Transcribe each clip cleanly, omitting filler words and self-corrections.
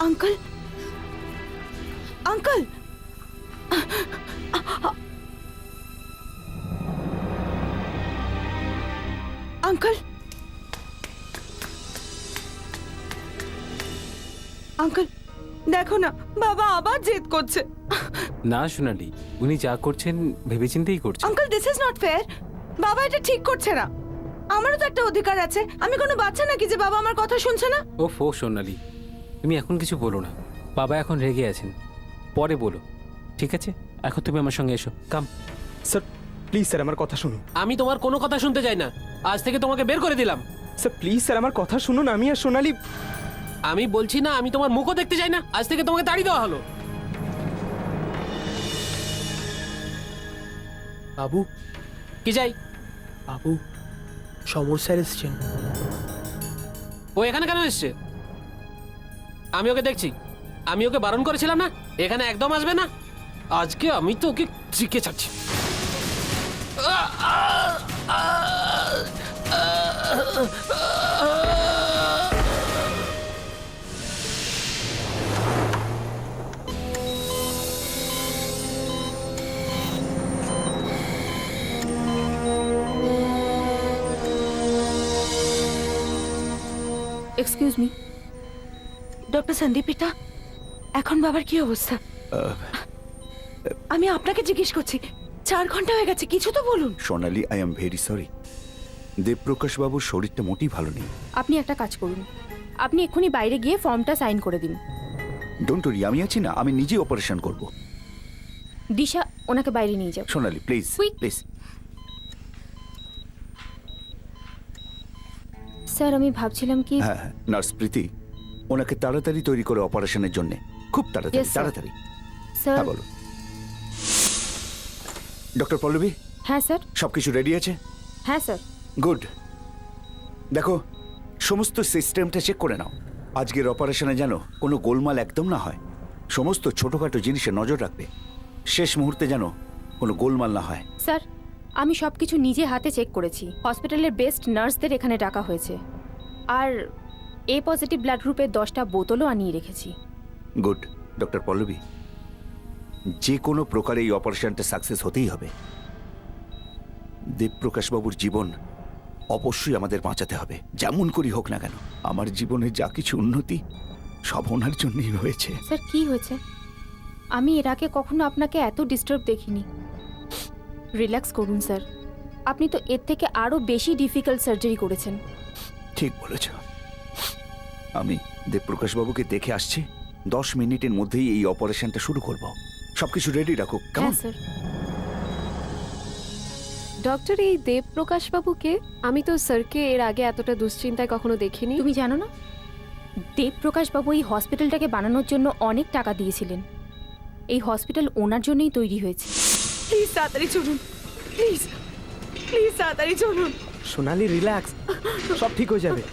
Uncle uncle uncle uncle देखो ना बाबा আবার জেদ করছে। না সোনালি, উনি যা করছেন ভেবেচিন্তেই করছেন। Uncle this is not fair. বাবা এটা ঠিক করছে না। আমারও তো একটা অধিকার আছে। আমি কোনো বাচ্চা নাকি যে বাবা আমার কথা শুনছে না? ওফো সোনালি, তুমি এখন কিছু বলো না। বাবা এখন রেগে আছেন, পরে বলো, ঠিক আছে? এখন তুমি আমার সঙ্গে এসো, কাম। স্যার প্লিজ স্যার আমার কথা শুনুন। আমি তোমার কোনো কথা শুনতে চাই না। আজ থেকে তোমাকে বের করে দিলাম। স্যার প্লিজ স্যার আমার কথা শুনুন। আমি আর সোনালি। আমি বলছি না, আমি তোমার মুখও দেখতে চাই না। আজ থেকে তোমাকে তাড়িয়ে দেওয়া হলো। বাবু কি চাই? বাবু সমর স্যার এসছেন। ও এখানে কেন এসছে? আমি ওকে দেখছি। আমি ওকে বারণ করেছিলাম না এখানে একদম আসবে না। আজকে আমি তো ওকে চিকে ছাড়ছি। এক্সকিউজ মি ডক্টর সন্দীপিতা, এখন বাবার কি অবস্থা? আমি আপনাকে জিজ্ঞেস করছি, 4 ঘন্টা হয়ে গেছে, কিছু তো বলুন। সোনালি, I am very sorry. Devprakash বাবুর শরীরটা মোটেই ভালো নেই। আপনি একটা কাজ করুন, আপনি এক্ষুনি বাইরে গিয়ে ফর্মটা সাইন করে দিন। ডোন্ট ওরি, আমি আছি না, আমি নিজে অপারেশন করব। দিশা, ওনাকে বাইরে নিয়ে যাও। সোনালি প্লিজ Quick. প্লিজ। স্যার আমি ভাবছিলাম কি, হ্যাঁ হ্যাঁ, নার্স প্রীতি, ওনাকে তাড়াতাড়ি তৈরি করে অপারেশনের জন্য, খুব তাড়াতাড়ি Yes, sir. তাড়াতাড়ি। স্যার। হ্যাঁ বলো। ডক্টর পল্লবী, হ্যাঁ স্যার। সবকিছু রেডি আছে? হ্যাঁ স্যার। গুড। দেখো, সমস্ত সিস্টেমটা চেক করে নাও। আজকের অপারেশনে যেন কোনো গোলমাল একদম না হয়। সমস্ত ছোটখাটো জিনিসে নজর রাখবে। শেষ মুহূর্তে যেন কোনো গোলমাল না হয়। স্যার আমি সব কিছু নিজে হাতে চেক করেছি। হসপিটালের বেস্ট নার্সদের এখানে ডাকা হয়েছে, আর এ পজিটিভ ব্লাড গ্রুপের 10টা বোতলও আনিয়ে রেখেছি। গুড। ডক্টর পল্লবী, যে কোনো প্রকারে এই অপারেশনটা সাকসেস হতেই হবে। দেবপ্রকাশবাবুর জীবন অবশ্যই আমাদের বাঁচাতে হবে, যেমন করি হোক না কেন। আমার জীবনে যা কিছু উন্নতি সব ওনার জন্যই হয়েছে। স্যার কি হয়েছে? আমি এর আগে কখনো আপনাকে এত ডিস্টার্ব দেখিনি। রিল্যাক্স করুন স্যার, আপনি তো এর থেকে আরও বেশি ডিফিকাল্ট সার্জারি করেছেন। ঠিক বলেছ। আমি দেবপ্রকাশবাবুকে দেখে আসছি, 10 মিনিটের মধ্যেই এই অপারেশনটা শুরু করব। সবকিছু রেডি রাখো, কেমন? হ্যাঁ স্যার। ডক্টর, এই দেবপ্রকাশ বাবুকে? আমি তো স্যারকে এর আগে এতটা দুশ্চিন্তায় কখনো দেখিনি। তুমি জানো না, দেবপ্রকাশ বাবু এই হসপিটালটাকে বানানোর জন্য অনেক টাকা দিয়েছিলেন। এই হসপিটাল ওনার জন্যই তৈরি হয়েছে। প্লিজ তাড়াতাড়ি চলুন, প্লিজ প্লিজ তাড়াতাড়ি চলুন। সোনালি রিল্যাক্স, সব ঠিক হয়ে যাবে।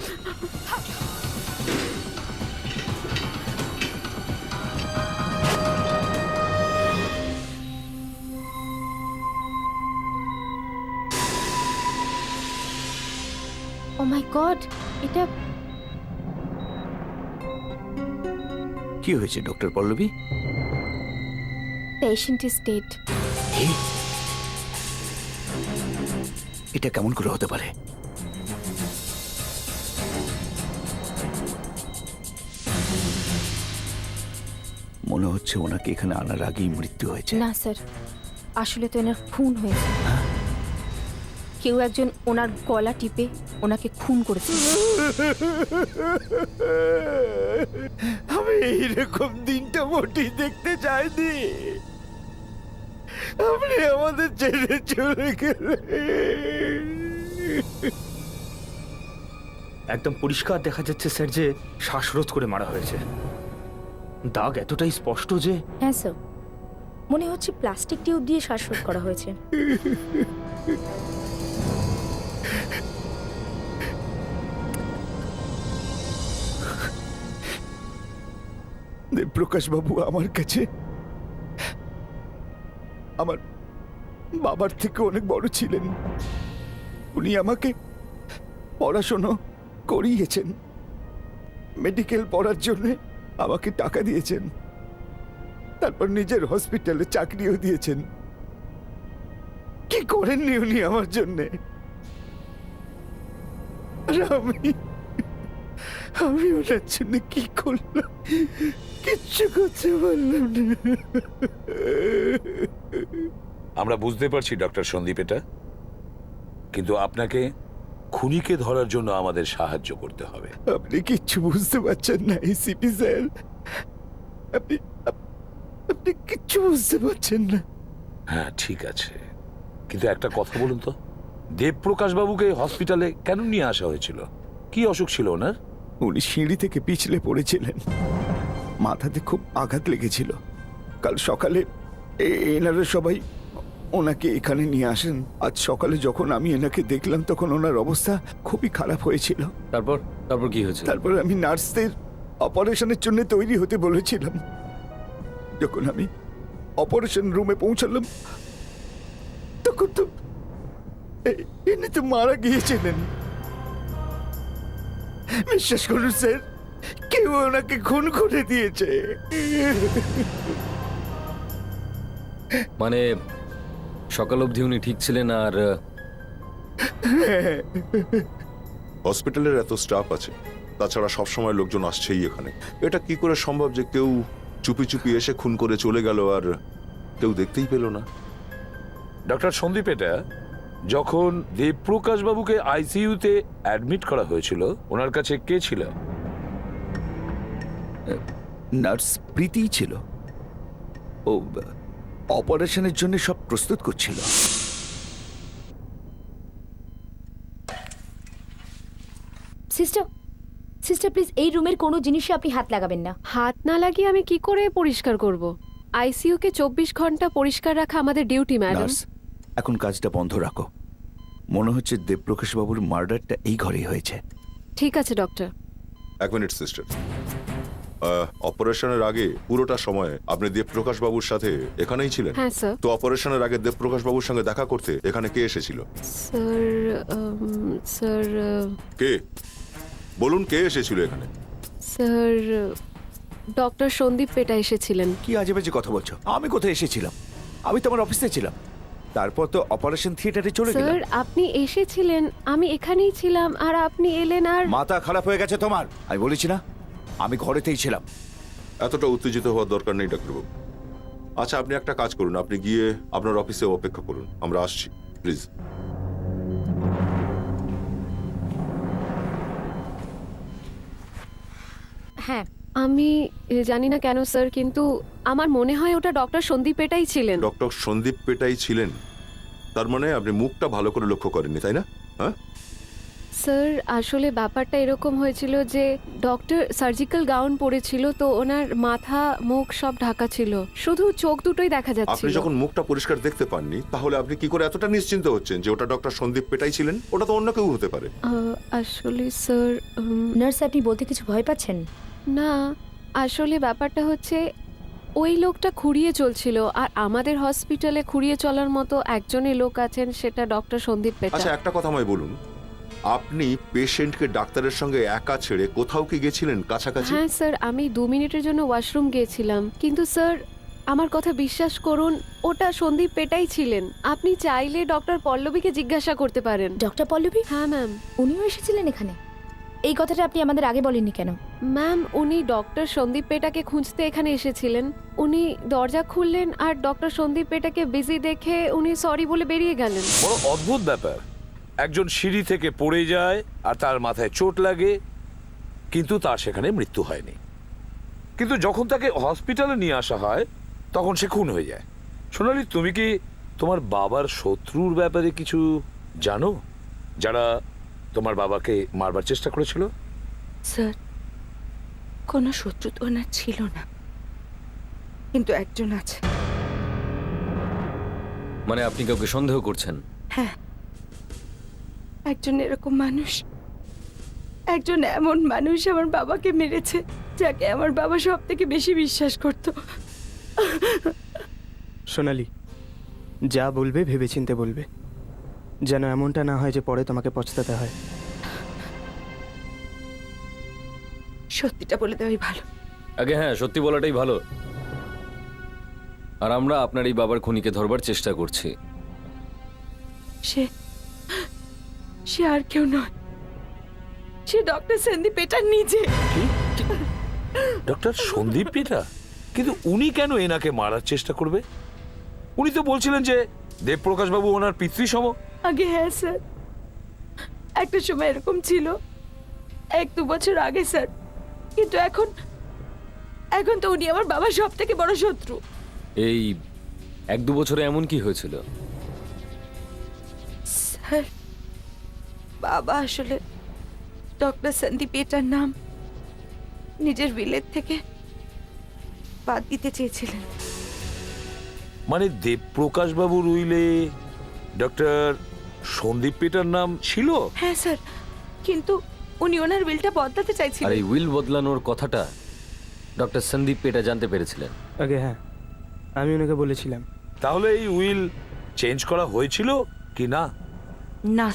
ও মাই গড, এটা কি হয়েছে doctor Pallavi? Patient is dead. এটা কেমন করে হতে পারে? মনে হচ্ছে ওনাকে এখানে আনার আগেই মৃত্যু হয়েছে। না স্যার, আসলে তো এনার খুন হয়েছে। কেউ একজন ওনার গলা টিপে ওনাকে খুন করেছে। আমি এইরকম দিনটা মোটেই দেখতে চাইনি। আপনি আমাদের ছেড়ে চলে গেলেন। একদম পরিষ্কার দেখা যাচ্ছে স্যার যে শ্বাসরোধ করে মারা হয়েছে। দাগ এতটাই স্পষ্ট যে। হ্যাঁ স্যার, মনে হচ্ছে প্লাস্টিক টিউব দিয়ে শ্বাসরোধ করা হয়েছে। দেবপ্রকাশ বাবু আমার কাছে আমার বাবার থেকে অনেক বড় ছিলেন। উনি আমাকে পড়াশোনা করিয়েছেন। মেডিকেল পড়ার জন্য আমাকে টাকা দিয়েছেন, তারপর নিজের হসপিটালে চাকরিও দিয়েছেন। কি করেননি উনি আমার জন্যে? আর আমি ওনার জন্য কি করলাম? কিচ্ছু করতে পারলাম না। আমরা বুঝতে পারছি ডক্টর সন্দীপ এটা, কিন্তু আপনাকে খুনিকে ধরার জন্য আমাদের সাহায্য করতে হবে। আপনি কিচ্ছু বুঝতে পারছেন না এসিপি স্যার, আপনি কিচ্ছু বুঝতে পারছেন না। হ্যাঁ ঠিক আছে, কিন্তু একটা কথা বলুন তো, দেবপ্রকাশ বাবুকে হসপিটালে কেন নিয়ে আসা হয়েছিল? কি অসুখ ছিল ওনার? উনি সিঁড়ি থেকে পিছলে পড়েছিলেন, মাথাতে খুব আঘাত লেগেছিল। কাল সকালে এনারা সবাই ওনাকে এখানে নিয়ে আসেন। আজ সকালে যখন আমি এনাকে দেখলাম তখন ওনার অবস্থা খুবই খারাপ হয়েছিল। তারপর কি হয়েছে? তারপর আমি নার্সদের অপারেশনের জন্য তৈরি হতে বলেছিলাম। যখন আমি অপারেশন রুমে পৌঁছালাম তখন তো ইনি তো মারা গিয়েছিলেন। বিশ্বাস করুন স্যার, কেউ ওনাকে খুন করে দিয়েছে। মানে সকাল অবধি উনি ঠিক ছিলেন আর হসপিটালের এত স্টাফ আছে, তাছাড়া সবসময় লোকজন আসছেই এখানে। এটা কি করে সম্ভব যে কেউ চুপি চুপি এসে খুন করে চলে গেল আর কেউ দেখতেই পেল না? ডক্টর সন্দীপ এটা, যখন দেবপ্রকাশ বাবুকে আইসিইউতে অ্যাডমিট করা হয়েছিল ওনার কাছে কে ছিল? নার্স প্রীতিই ছিল। ও অপারেশনের জন্য সব প্রস্তুত করছিল। সিস্টার প্লিজ এই রুমের কোনো জিনিসে আপনি হাত লাগাবেন না। হাত না লাগিয়ে আমি কি করে পরিষ্কার করব? আইসিইউ কে 24 ঘন্টা পরিষ্কার রাখা আমাদের ডিউটি ম্যাডাম। নার্স, এখন কাজটা বন্ধ রাখো। মনে হচ্ছে দেবপ্রকাশ বাবুর মার্ডারটা এই ঘরেই হয়েছে। ঠিক আছে ডক্টর। এক মিনিট সিস্টার, অপারেশনের আগে পুরোটা সময় আপনি দেবপ্রকাশ বাবুর সাথে এখানেই ছিলেন? হ্যাঁ স্যার। তো অপারেশনের আগে দেবপ্রকাশ বাবুর সঙ্গে দেখা করতে এখানে কে এসেছিল? স্যার কে বলুন, কে এসেছিল এখানে? স্যার ডক্টর সন্দীপ পেটা এসেছিলেন। কি আজে বাজে কথা বলছো? আমি কোথায় এসেছিলাম? আমি তো আমার অফিসে ছিলাম। তারপর তো অপারেশন থিয়েটারে চলে গেলাম। স্যার আপনি এসেছিলেন, আমি এখানেই ছিলাম, আর আপনি এলেন আর মাথা খারাপ হয়ে গেছে তোমার? আমি বলেছি না আমি ঘরেতেই ছিলাম। এতটা উত্তেজিত হওয়ার দরকার নেই ডাক্তারবাবু। আচ্ছা, আপনি একটা কাজ করুন, আপনি গিয়ে আপনার অফিসে অপেক্ষা করুন, আমরা আসছি প্লিজ। হ্যাঁ, আমি জানি না কেন স্যার, কিন্তু আমার মনে হয় ওটা ডক্টর সন্দীপ পেটাই ছিলেন। ডক্টর সন্দীপ পেটাই ছিলেন? তার মানে আপনি মুখটা ভালো করে লক্ষ্য করেননি, তাই না? হ্যাঁ স্যার আসলে ব্যাপারটা এরকম হয়েছিল যে ডক্টর সার্জিক্যাল গাউন পরেছিল, তো ওনার মাথা মুখ সব ঢাকা ছিল, শুধু চোখ দুটোই দেখা আপনি যাচ্ছিল। যখন মুখটা পরিষ্কার দেখতে পাননি তাহলে আপনি কি করে এতটা নিশ্চিন্ত হচ্ছেন যে ওটা ডক্টর সন্দীপ পেটাই ছিলেন? ওটা তো অন্য কেউ হতে পারে। আসলে স্যার নার্স আপনি বলতে কিছু ভয় পাচ্ছেন? না, আসলে ব্যাপারটা হচ্ছে ওই লোকটা খুঁড়িয়ে চলছিল, আর আমাদের হসপিটালে খুঁড়িয়ে চলার মতো একজনই লোক আছেন, সেটা ডক্টর সন্দীপ পেটা। আচ্ছা, একটা কথা আমায় বলুন, আপনি পেশেন্টকে ডাক্তারের সঙ্গে একা ছেড়ে কোথাও কি গেছিলেন কাছাকাছি? হ্যাঁ স্যার, আমি 2 মিনিটের জন্য ওয়াশরুম গিয়েছিলাম, কিন্তু স্যার আমার কথা বিশ্বাস করুন, ওটা সন্দীপ পেটাই ছিলেন। আপনি চাইলে ডক্টর পল্লবীকে জিজ্ঞাসা করতে পারেন। ডক্টর পল্লবী? হ্যাঁ ম্যাম। উনিও এসেছিলেন এখানে? এই কথাটা আপনি আমাদের আগে বলেননি কেন? ম্যাম, উনি ডক্টর সন্দীপ পেটাকে খুঁজতে এখানে এসেছিলেন। উনি দরজা খুললেন আর ডক্টর সন্দীপ পেটাকে বিজি দেখে উনি সরি বলে বেরিয়ে গেলেন। বড় অদ্ভুত ব্যাপার, একজন সিঁড়ি থেকে পড়ে যায় আর তার মাথায় চোট লাগে, কিন্তু তার সেখানে মৃত্যু হয়নি। কিন্তু যখন তাকে হসপিটালে নিয়ে আসা হয় তখন সে খুন হয়ে যায়। সোনালি, তুমি কি তোমার বাবার শত্রুর ব্যাপারে কিছু জানো, যারা তোমার বাবাকে মারবার চেষ্টা করেছিল? স্যার, কোনো শত্রু তো ওনার ছিল না, কিন্তু একজন আছে। মানে আপনি কাউকে সন্দেহ করছেন? হ্যাঁ, একজন এরকম মানুষ, একজন এমন মানুষ আমার বাবাকে মেরেছে যাকে আমার বাবা সব থেকে বেশি বিশ্বাস করত। সোনালি, যা বলবে ভেবেচিন্তে বলবে, যেন এমনটা না হয় যে পরে তোমাকে পছতাতে হয়। সত্যিটা বলে দেওয়াই ভালো। আগে হ্যাঁ, সত্যি বলাটাই ভালো। আর আমরা আপনার এই বাবার খুনিকে ধরবার চেষ্টা করছি। সে সে আর কেউ নয়, সে ডক্টর সন্দীপ পেটার নিজে। ডক্টর সন্দীপ পিটা? কিন্তু উনি কেন এনাকে মারার চেষ্টা করবে? উনি তো বলছিলেন যে দেবপ্রকাশ বাবু ওনার পিতৃসম। আগে হ্যাঁ স্যার, একটা সময় এরকম ছিল, 1-2 বছর আগে স্যার। কিন্তু এখন এখন তো উনি আমার বাবার সব থেকে বড় শত্রু। এই 1-2 বছরে এমন কি হয়েছিল? স্যার, বাবা আসলে ডক্টর সন্দীপ পেটার নাম নিজের বিলের থেকে বাদ দিতে চেয়েছিলেন। মানে দেবপ্রকাশ বাবুর উইলে ডক্টর সন্দীপ পিটার নাম ছিল? হ্যাঁ স্যার, কিন্তু উনি ওনার বিলটা বদলাতে আর চাইছিলেন। এই উইল বদলানোর কথাটা ডক্টর সন্দীপ পেটা জানতে পেরেছিলেন? আগে হ্যাঁ, আমি ওনাকে বলেছিলাম। তাহলে এই উইল চেঞ্জ করা হয়েছিল কি না? না,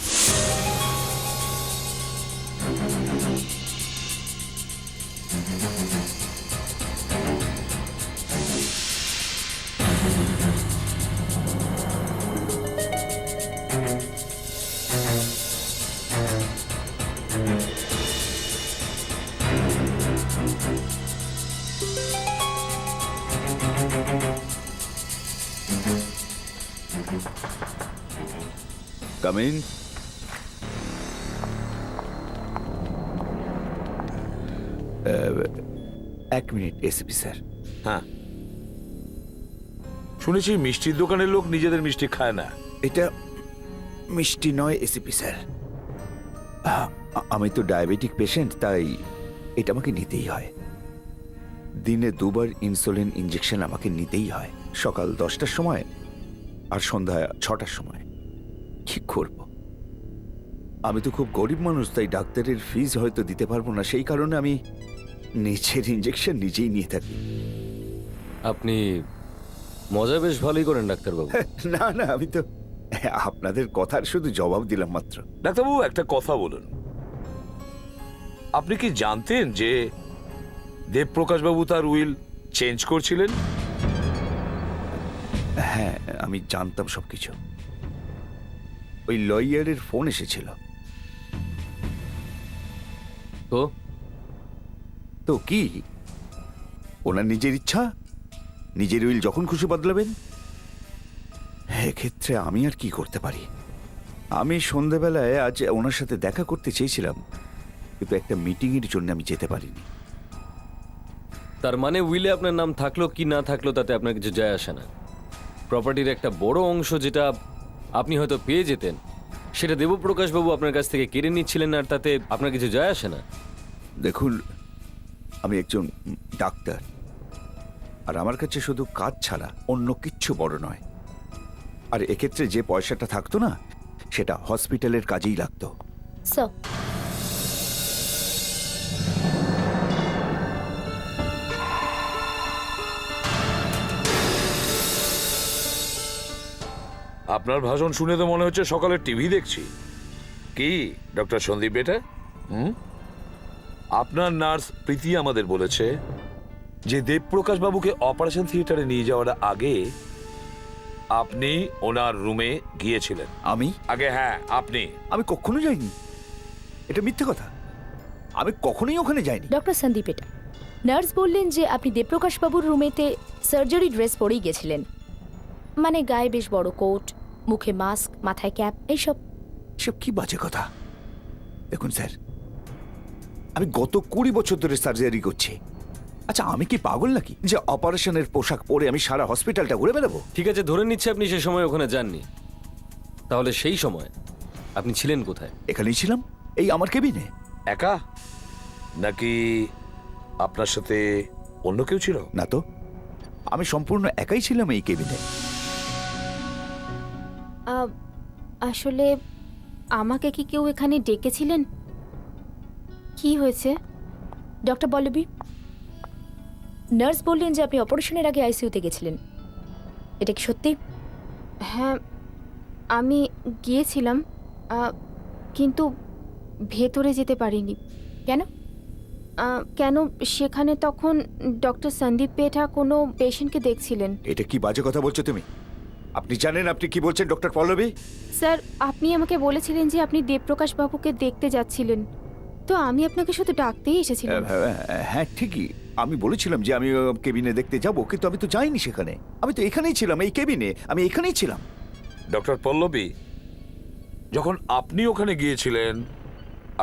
কাম ইন। এক মিনিট এসপি স্যার। হ্যাঁ, শুনেছি মিষ্টির দোকানের লোক নিজেদের মিষ্টি খায় না। এটা মিষ্টি নয় এসিপি স্যার। আমি তো ডায়াবেটিক পেশেন্ট, তাই এটা আমাকে নিতেই হয়। দিনে 2 বার ইনসুলিন ইঞ্জেকশন আমাকে নিতেই হয়, সকাল 10টার সময় আর সন্ধ্যা 6টার সময়। কি করব? আমি তো খুব গরিব মানুষ, তাই ডাক্তারের ফিজ হয়তো দিতে পারবো না, সেই কারণে আমি নিজের ইঞ্জেকশন নিজেই নিয়ে থাকি। আপনি মজা বেশ ভালোই করেন ডাক্তারবাবু। না না, আমি তো আপনাদের কথার শুধু জবাব দিলাম মাত্র। ডাক্তারবাবু একটা কথা বলুন, আপনি কি জানতেন যে দেবপ্রকাশ বাবু তার উইল চেঞ্জ করছিলেন? হ্যাঁ, আমি জানতাম সবকিছু। ওই লয়ারের ফোন এসেছিল। তো তো কি, ওনার নিজের ইচ্ছা, নিজের উইল যখন খুশি বদলাবেন। এক্ষেত্রে আমি আর কি করতে পারি? আমি সন্ধেবেলায় আজ ওনার সাথে দেখা করতে চেয়েছিলাম, কিন্তু একটা মিটিংয়ের জন্য আমি যেতে পারিনি। তার মানে উইলে আপনার নাম থাকলো কি না থাকলো তাতে আপনার কিছু যায় আসে না। প্রপার্টির একটা বড় অংশ যেটা আপনি হয়তো পেয়ে যেতেন, সেটা দেবপ্রকাশবাবু আপনার কাছ থেকে কেড়ে নিচ্ছিলেন, আর তাতে আপনার কিছু যায় আসে না। দেখুন, আমি একজন ডাক্তার, আর আমার কাছে শুধু কাজ ছাড়া অন্য কিচ্ছু বড় নয়। আর এক্ষেত্রে যে পয়সাটা থাকতো না, সেটা হসপিটালের কাজেই লাগতো। স্যার, আপনার ভাষণ শুনে তো মনে হচ্ছে সকালে টিভি দেখছি। কি ডক্টর সন্দীপ বেটা? আপনার নার্স প্রীতি আমাদের বলেছে যে দেবপ্রকাশ বাবুকে অপারেশন থিয়েটারে নিয়ে যাওয়ার আগে আপনি ওনার রুমে গিয়েছিলেন। আমি? আগে হ্যাঁ, আপনি। আমি কখনো যাইনি, এটা মিথ্যে কথা। আমি কখনোই ওখানে যাইনি। ডক্টর সন্দীপ পেটা, নার্স বললেন যে আপনি দেবপ্রকাশ বাবুর রুমেতে সার্জারি ড্রেস পরেই গেছিলেন, মানে গায়ে বেশ বড় কোট, মুখে মাস্ক, মাথায় ক্যাপ, এইসব। সব কি বাজে কথা? দেখুন স্যার, আমি গত 20 বছর ধরে সার্জারি করছি। আচ্ছা, আমি কি পাগল নাকি যে অপারেশনের পোশাক পরে আমি সারা হসপিটালটা ঘুরে বেড়াবো? ঠিক আছে, ধরে নিচ্ছে আপনি সে সময় ওখানে যাননি, তাহলে সেই সময় আপনি ছিলেন কোথায়? এখানেই ছিলাম, এই আমার কেবিনে। একা নাকি আপনার সাথে অন্য কেউ ছিল? না তো, আমি সম্পূর্ণ একাই ছিলাম এই কেবিনে। আসলে আমাকে কি কেউ এখানে ডেকেছিলেন? কি হয়েছে ডক্টর পল্লবী? নার্স বললেন যে আপনি অপারেশনের আগে আইসিইউতে গেছিলেন, এটা কি সত্যি? হ্যাঁ, আমি গিয়েছিলাম, কিন্তু ভেতরে যেতে পারিনি। কেন? কেন সেখানে তখন ডক্টর সন্দীপ পেঠা কোনো পেশেন্টকে দেখছিলেন? এটা কি বাজে কথা বলছো তুমি? আপনি জানেন আপনি কি বলছেন ডক্টর পল্লবী? স্যার, আপনি আমাকে বলেছিলেন যে আপনি দেবপ্রকাশ বাবুকে দেখতে যাচ্ছিলেন, তো আমি আপনাকে শুধু ডাকতেই এসেছিলাম। হ্যাঁ ঠিকই, আমি বলেছিলাম যে আমি কেবিনে দেখতে যাব, কিন্তু আমি তো যাইনি সেখানে। আমি তো এখানেই ছিলাম, এই কেবিনে আমি এখানেই ছিলাম। ডক্টর পল্লবী, যখন আপনি ওখানে গিয়েছিলেন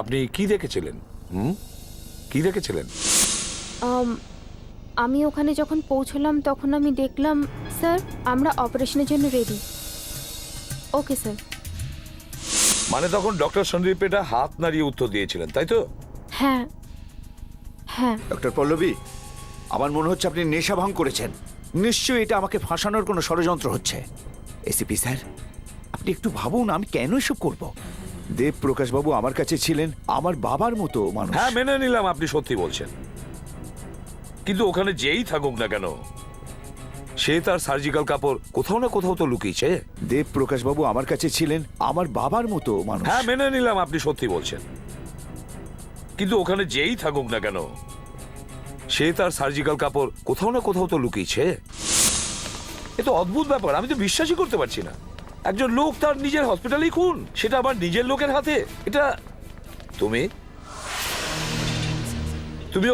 আপনি কি দেখেছিলেন? কি দেখেছিলেন? আমি ওখানে যখন পৌঁছলাম তখন আমি দেখলাম, স্যার আমরা অপারেশনের জন্য রেডি। Okay sir. মানে তখন ডক্টর সন্দীপ পেটা হাত নাড়িয়ে উত্তর দিয়েছিলেন, তাই তো? হ্যাঁ হ্যাঁ। ডক্টর পল্লবী, আমার মনে হচ্ছে আপনি নেশা ভাঙ করেছেন। নিশ্চয়ই এটা আমাকে ফাঁসানোর কোনো ষড়যন্ত্র হচ্ছে। এসিপি স্যার, আপনি একটু ভাবুন আমি কেন এসব করব। দেবপ্রকাশ বাবু আমার কাছে ছিলেন আমার বাবার মতো মানুষ। হ্যাঁ, মেনে নিলাম আপনি সত্যি বলছেন, কিন্তু ওখানে যেই থাকুক না কেন সে তার সার্জিক্যাল কাপড় কোথাও না কোথাও তো লুকিয়েছে। দেবপ্রকাশ বাবু আমার কাছে ছিলেন আমার বাবার মতো মানুষ। হ্যাঁ, মেনে নিলাম আপনি সত্যি বলছেন, কিন্তু ওখানে যেই থাকুক না কেন সে তার সার্জিক্যাল কাপড় কোথাও না কোথাও তো লুকিয়েছে। এ তো অদ্ভুত ব্যাপার, আমি তো বিশ্বাসই করতে পারছি না। একজন লোক তার নিজের হসপিটালেই খুন, সেটা আবার নিজের লোকের হাতে। এটা তুমি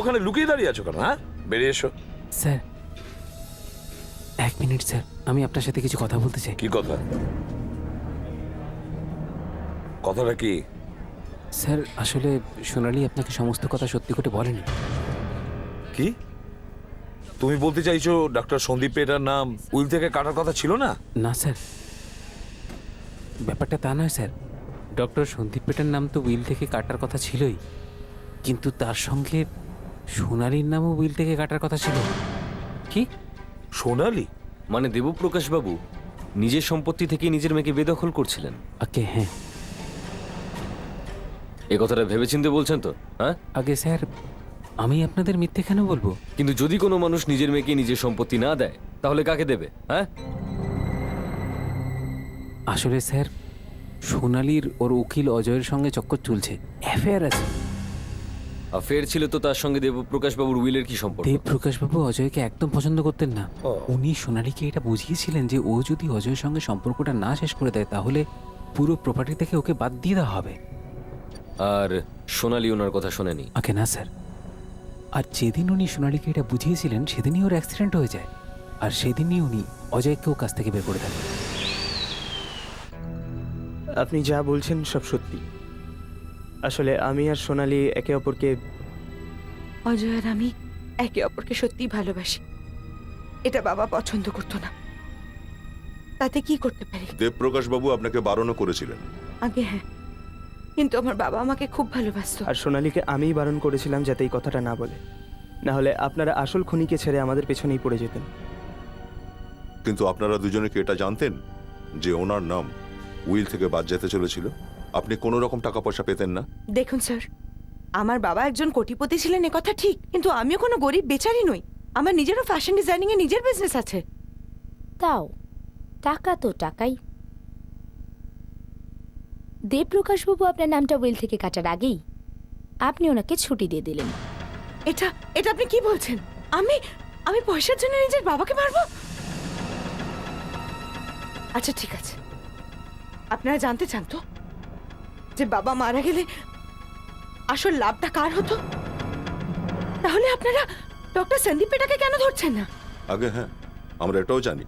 ওখানে লুকিয়ে দাঁড়িয়ে আছো কেন? হ্যাঁ, বেরিয়ে এসো। স্যার 1 মিনিট স্যার, আমি আপনার সাথে কিছু কথা বলতে চাই। কি কথা? কথাটা কি? স্যার আসলে সোনালি আপনাকে সমস্ত কথা সত্যি করে বলেনি। কি তুমি বলতে চাইছো ডক্টর সন্দীপ পেটার নাম উইল থেকে কাটার কথা ছিল না? না স্যার, ব্যাপারটা তা নয় স্যার। ডক্টর সন্দীপ পেটার নাম তো উইল থেকে কাটার কথা ছিলই, কিন্তু তার সঙ্গে সোনালির নামও উইল থেকে কাটার কথা ছিল। কি? সোনালি? মানে দেবপ্রকাশ বাবু নিজের সম্পত্তি থেকে নিজের মেয়েকে বেদখল করছিলেন? ওকে, হ্যাঁ। এ কথাটা ভেবেচিন্তে বলছেন তো? হ্যাঁ আগে স্যার, আমি আপনাদের মিথ্যে কেন বলবো? কিন্তু যদি কোনো মানুষ নিজের মেয়েকে নিজের সম্পত্তি না দেয় তাহলে কাকে দেবে? হ্যাঁ, আসলে স্যার সোনালির ওর উকিল অজয়ের সঙ্গে চক্কর চলছে, অ্যাফেয়ার আছে। অ্যাফেয়ার ছিল তো তার সঙ্গে দেবপ্রকাশ বাবুর উইলের কি সম্পর্ক? দেবপ্রকাশবাবু অজয়কে একদম পছন্দ করতেন না। উনি সোনালীকে এটা বুঝিয়েছিলেন যে ও যদি অজয়ের সঙ্গে সম্পর্কটা না শেষ করে দেয় তাহলে পুরো প্রপার্টি থেকে ওকে বাদ দিয়ে দেওয়া হবে। আর সোনালি ওনার কথা শোনেনি? ওকে না স্যার, আর যেদিন উনি সোনালীকে এটা বুঝিয়েছিলেন সেদিনই ওর অ্যাক্সিডেন্ট হয়ে যায়, আর সেদিনই উনি অজয়কেও কাছ থেকে বের করে দেন। আপনি যা বলছেন সব সত্যি। আসলে আমি আর সোনালি একে অপরকে, অজয় আর আমি একে অপরকে সত্যিই ভালোবাসি। এটা বাবা পছন্দ করতো না, তাতে কি করতে পারি? দেবপ্রকাশ বাবু আপনাকে বারণও করেছিলেন। আগে হ্যাঁ, কিন্তু আমার বাবা আমাকে খুব ভালোবাসতো। আর সোনালিকে আমিই বারণ করেছিলাম যাতে এই কথাটা না বলে, না হলে আপনারা আসল খুনিকে ছেড়ে আমাদের পেছনেই পড়ে যেতেন। কিন্তু আপনারা দুজনে কি এটা জানতেন যে ওনার নাম উইল থেকে বাদ যেতে চলেছিল? আপনি কোনো রকম টাকা পয়সা পেতেন না। দেখুন স্যার, আমার বাবা একজন কোটিপতি ছিলেন এ কথা ঠিক, কিন্তু আমিও কোনো গরিব বেচারি নই। আমার নিজেরও ফ্যাশন ডিজাইনিং এ নিজের বিজনেস আছে। তাও টাকা তো টাকাই। দেবপ্রকাশবাবু আপনার নামটা উইল থেকে কাটার আগেই আপনি ওনাকে ছুটি দিয়ে দিলেন। এটা এটা আপনি কি বলছেন? আমি পয়সার জন্য নিজের বাবাকে মারবো? আচ্ছা ঠিক আছে, আপনারা জানতে চান তো যে বাবা মারা গেলে আসল লাভটা কার হতো? তাহলে আপনারা ডক্টর সন্দীপ পেটাকে কেন ধরছেন না? আগে হ্যাঁ, আমরা এটাও জানি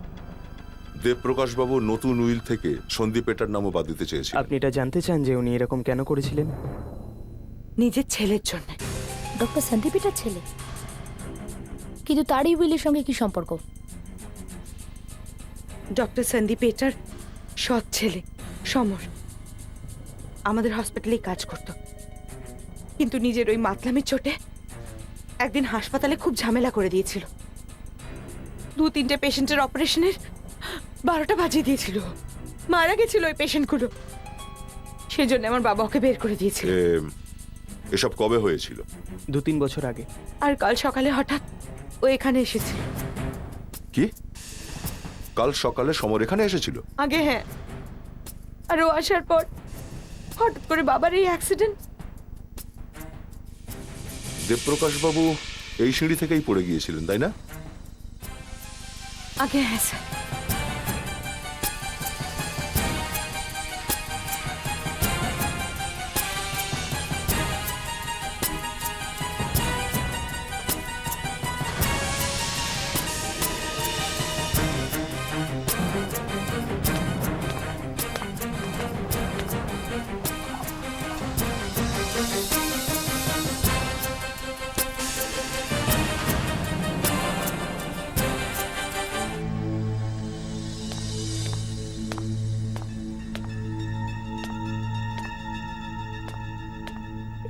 দেবপ্রকাশ বাবু নতুন উইল থেকে সন্দীপ পেটার নামও বাদ দিতে চেয়েছিলেন। আপনি এটা জানতে চান যে উনি এরকম কেন করেছিলেন? নিজের ছেলের জন্য। ডক্টর সন্দীপ পেটার ছেলে, কিন্তু তারই উইলের সঙ্গে কি সম্পর্ক? ডক্টর সন্দীপ পেটার সৎ ছেলে সমর আমাদের হসপিটালেই কাজ করত, কিন্তু নিজের ওই মাতলামির চোটে একদিন হাসপাতালে খুব ঝামেলা করে দিয়েছিল। 2-3টে পেশেন্টের অপারেশনের 12টা বাজিয়ে দিয়েছিল। মারা গেছিল ওই পেশেন্টগুলো, সেজন্য আমার বাবা ওকে বের করে দিয়েছিল। এসব কবে হয়েছিল? 2-3 বছর আগে। আর কাল সকালে হঠাৎ ও এখানে এসেছিল। কি? কাল সকালে সমর এখানে এসেছিল? আগে হ্যাঁ, আর ও আসার পর হঠাৎ করে বাবার এই অ্যাক্সিডেন্ট। দেবপ্রকাশ বাবু এই সিঁড়ি থেকেই পড়ে গিয়েছিলেন, তাই না? আগে হ্যাঁ স্যার।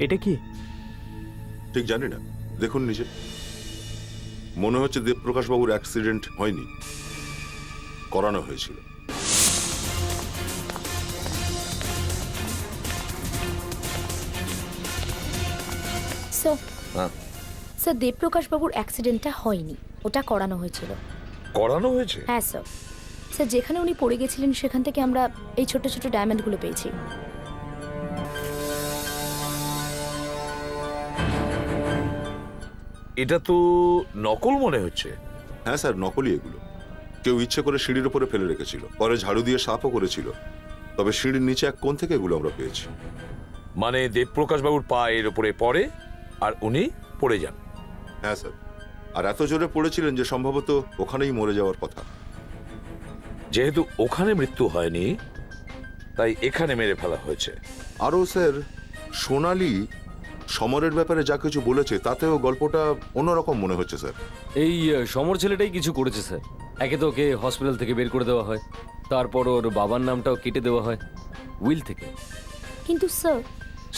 এটা কি? ঠিক জানি না, দেখুন নিজে। মনে হচ্ছে দেবপ্রকাশ বাবুর অ্যাক্সিডেন্ট হয়নি, করানো হয়েছিল। স্যার দেবপ্রকাশ বাবুর অ্যাক্সিডেন্টটা হয়নি, ওটা করানো হয়েছিল। করানো হয়েছে? হ্যাঁ স্যার। স্যার যেখানে উনি পড়ে গেছিলেন সেখান থেকে আমরা এই ছোট ছোট ডায়মন্ডগুলো পেয়েছি। এটা তো নকল মনে হচ্ছে। হ্যাঁ স্যার, নকলই এগুলো। কেউ ইচ্ছে করে সিঁড়ির উপরে ফেলে রেখেছিল, পরে ঝাড়ু দিয়ে সাফও করেছিল। তবে সিঁড়ির নিচে এক কোণ থেকে এগুলো আমরা পেয়েছি। মানে দেবপ্রকাশ বাবুর পা এর উপরে পড়ে আর উনি পড়ে যান। হ্যাঁ স্যার, আর এত জোরে পড়েছিলেন যে সম্ভবত ওখানেই মরে যাওয়ার কথা। যেহেতু ওখানে মৃত্যু হয়নি, তাই এখানে মেরে ফেলা হয়েছে। আরও স্যার, সোনালি সমরের ব্যাপারে যা কিছু বলেছে তাতেও গল্পটা অন্যরকম মনে হচ্ছে স্যার। এই সমর ছেলেটাই কিছু করেছে স্যার। একে তো ওকে হসপিটাল থেকে বের করে দেওয়া হয়, তারপর ওর বাবার নামটাও কেটে দেওয়া হয় উইল থেকে। কিন্তু স্যার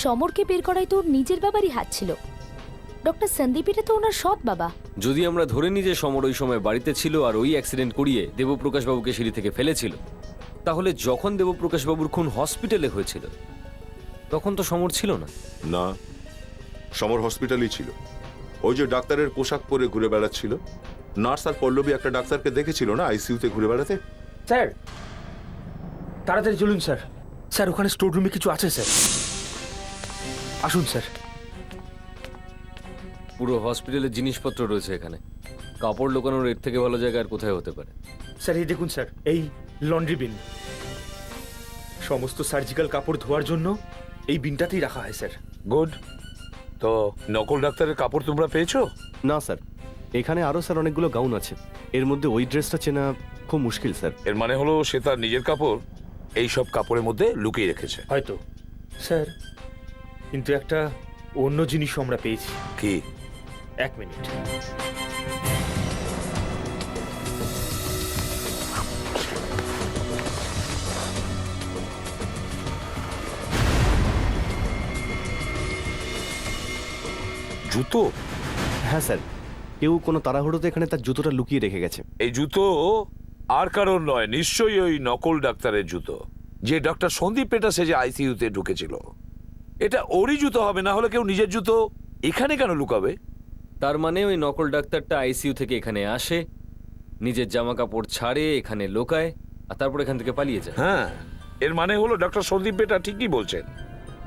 সমরকে বের করাই তো ওর নিজের বাবারই হাত ছিল। ডক্টর সন্দীপ এটা তো ওনার সৎ বাবা। যদি আমরা ধরে নিই যে সমর ওই সময় বাড়িতে ছিল আর ওই অ্যাক্সিডেন্ট করিয়ে দেবপ্রকাশ বাবুকে সিঁড়ি থেকে ফেলেছিল, তাহলে যখন দেবপ্রকাশ বাবুর খুন হসপিটালে হয়েছিল তখন তো সমর ছিল না। না, সমর হসপিটালই ছিল। ওই যে ডাক্তারের পোশাক পরে ঘুরে বেড়াচ্ছিল, নার্স আর পল্লবী একটা ডাক্তারকে দেখেছিল না আইসিইউতে ঘুরে বেড়াতে। স্যার তাড়াতাড়ি চলুন স্যার। স্যার ওখানে স্টোর রুমে কিছু আছে স্যার, আসুন স্যার। পুরো হসপিটালের জিনিসপত্র রয়েছে এখানে। কাপড় লুকানোর এর থেকে ভালো জায়গা আর কোথায় হতে পারে? স্যার এই দেখুন স্যার, এই লন্ড্রি বিন। সমস্ত সার্জিক্যাল কাপড় ধোয়ার জন্য এই বিনটাতেই রাখা হয় স্যার। গুড। তো নকল ডাক্তারের কাপড় তোমরা পেয়েছো? না স্যার, এখানে আরো স্যার অনেকগুলো গাউন আছে, এর মধ্যে ওই ড্রেসটা চেনা খুব মুশকিল স্যার। এর মানে হলো সে তার নিজের কাপড় এই সব কাপড়ের মধ্যে লুকিয়ে রেখেছে। হয়তো স্যার, কিন্তু একটা অন্য জিনিসও আমরা পেয়েছি। কি? এক মিনিট। জুতো? হ্যাঁ স্যার, কেউ কোনো তাড়াহুড়োতে এখানে তার জুতোটা লুকিয়ে রেখে গেছে। এই জুতো আর কারণ নয়, নিশ্চয়ই ওই নকল ডাক্তারের জুতো, যে ডক্টর সন্দীপ পেটা সেজে আইসিইউতে ঢুকেছিল। এটা ওরই জুতো হবে, না হলে কেউ নিজের জুতো এখানে কেন লুকাবে? তার মানে ওই নকল ডাক্তারটা আইসিইউ থেকে এখানে আসে, নিজের জামা কাপড় ছাড়ে, এখানে লোকায়, আর তারপর এখান থেকে পালিয়ে যায়। হ্যাঁ, এর মানে হলো ডক্টর সন্দীপ পেটা ঠিকই বলছেন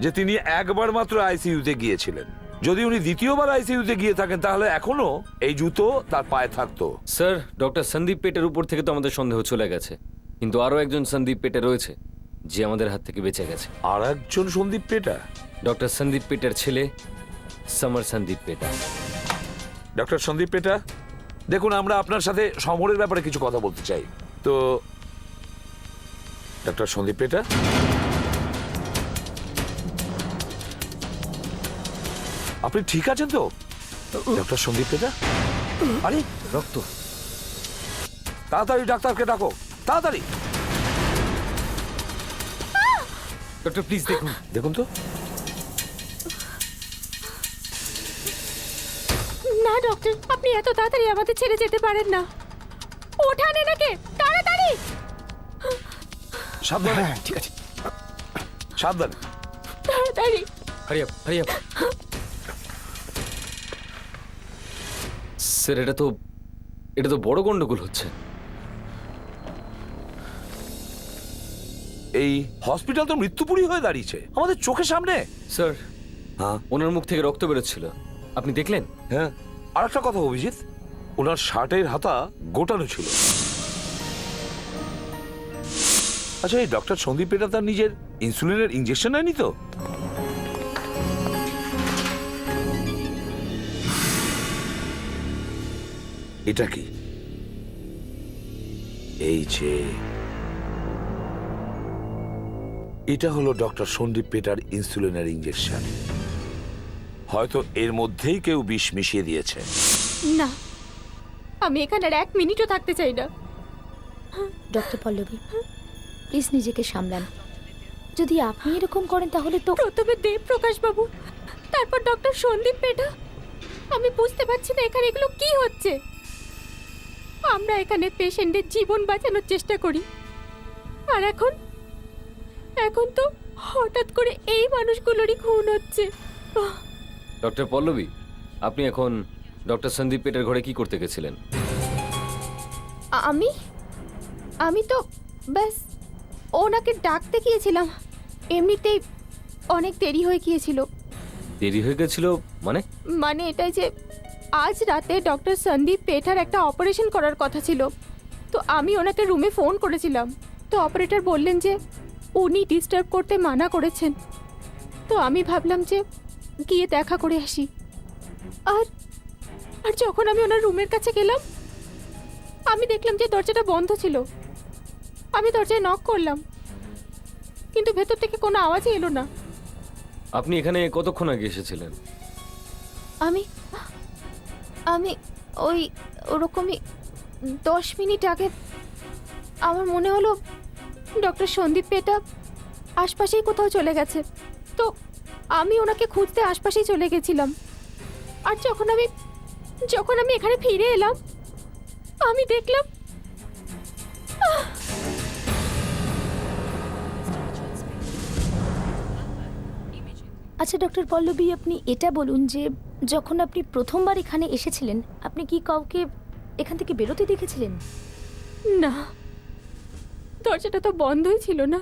যে তিনি একবার মাত্র আইসিইউতে গিয়েছিলেন। যদি উনি দ্বিতীয়বার আইসিইউতে গিয়ে থাকেন তাহলে এখনো এই জুতো তার পায়ে থাকতো। স্যার ডক্টর সন্দীপ পেটের উপর থেকে তো আমাদের সন্দেহ চলে গেছে, কিন্তু আরও একজন সন্দীপ পেটে রয়েছে যে আমাদের হাত থেকে বেঁচে গেছে। আর একজন সন্দীপ পেটা? ডক্টর সন্দীপ পেটার ছেলে সমর সন্দীপ পেটা। ডক্টর সন্দীপ পেটা, দেখুন আমরা আপনার সাথে সমরের ব্যাপারে কিছু কথা বলতে চাই। তো ডক্টর সন্দীপ পেটা, আপনি ঠিক আছেন তো? ডক্টর সন্দীপ পেটা? আরে রক্ত! তাড়াতাড়ি ডাক্তারকে ডাকো, তাড়াতাড়ি। ডক্টর প্লিজ দেখুন। দেখুন তো। না ডক্টর, আপনি এত তাড়াতাড়ি আমাদের ছেড়ে যেতে পারেন না। ওঠান এনাকে তাড়াতাড়ি। সাবধানে। হ্যাঁ ঠিক আছে, সাবধানে। তাড়াতাড়ি। Hurry up, hurry up. Sir এটা তো বড় গন্ডগোল হচ্ছে। এই হসপিটাল তো মৃত্যুপুরী হয়ে দাঁড়িয়েছে আমাদের চোখের সামনে। স্যার হ্যাঁ, ওনার মুখ থেকে রক্ত বেরোচ্ছিল, আপনি দেখলেন? হ্যাঁ, আর একটা কথা অভিজিৎ, ওনার শার্টের হাতা গোটানো ছিল। আচ্ছা, এই ডক্টর সন্দীপ পেটা তার নিজের ইনসুলিনের ইঞ্জেকশন নেয়নি তো? এটা কি? এই যে এটা হলো ডক্টর সন্দীপ পেটার ইনসুলিনের ইঞ্জেকশন। হয়তো এর মধ্যেই কেউ বিষ মিশিয়ে দিয়েছে। না, আমি এখানে আর 1 মিনিটও থাকতে চাই না। ডক্টর পল্লবী, প্লিজ নিজেকে সামলান। যদি আপনি এরকম করেন তাহলে তো প্রথমে দেবপ্রকাশ বাবু, তারপর ডক্টর সন্দীপ পেটা। আমি বুঝতে পারছি না এখানে এগুলো কি হচ্ছে। আমরা এখানে পেশেন্টের জীবন বাঁচানোর চেষ্টা করি, আর এখন তো হঠাৎ করে এই মানুষগুলোরই খুন হচ্ছে। ডক্টর পল্লবী, আপনি এখন ডক্টর সন্দীপ পেটের ঘরে কি করতে গেছিলেন? আমি তো ব্যাস ওনাকে ডাকতে গিয়েছিলাম। এমনিতেই অনেক দেরি হয়ে গিয়েছিল। দেরি হয়ে গেছিল মানে? মানে এটাই যে আজ রাতে ডক্টর সন্দীপ পেঠার একটা অপারেশন করার কথা ছিল। তো আমি ওনাকে রুমে ফোন করেছিলাম, তো অপারেটর বললেন যে উনি ডিস্টার্ব করতে মানা করেছেন। তো আমি ভাবলাম যে গিয়ে দেখা করে আসি। আর যখন আমি ওনার রুমের কাছে গেলাম, আমি দেখলাম যে দরজাটা বন্ধ ছিল। আমি দরজায় নক করলাম, কিন্তু ভেতর থেকে কোনো আওয়াজই এলো না। আপনি এখানে কতক্ষণ আগে এসেছিলেন? আমি ওরকমই 10 মিনিট আগে। আমার মনে হলো ডক্টর সন্দীপ পেটা আশপাশেই কোথাও চলে গেছে, তো আমি ওনাকে খুঁজতে আশপাশেই চলে গেছিলাম। আর যখন আমি এখানে ফিরে এলাম, আমি দেখলাম আচ্ছা ডক্টর পল্লবী, আপনি এটা বলুন যে যখন আপনি প্রথমবার এখানে এসেছিলেন আপনি কি কাউকে এখান থেকে বেরোতে দেখেছিলেন? না, দরজাটা তো বন্ধই ছিল না।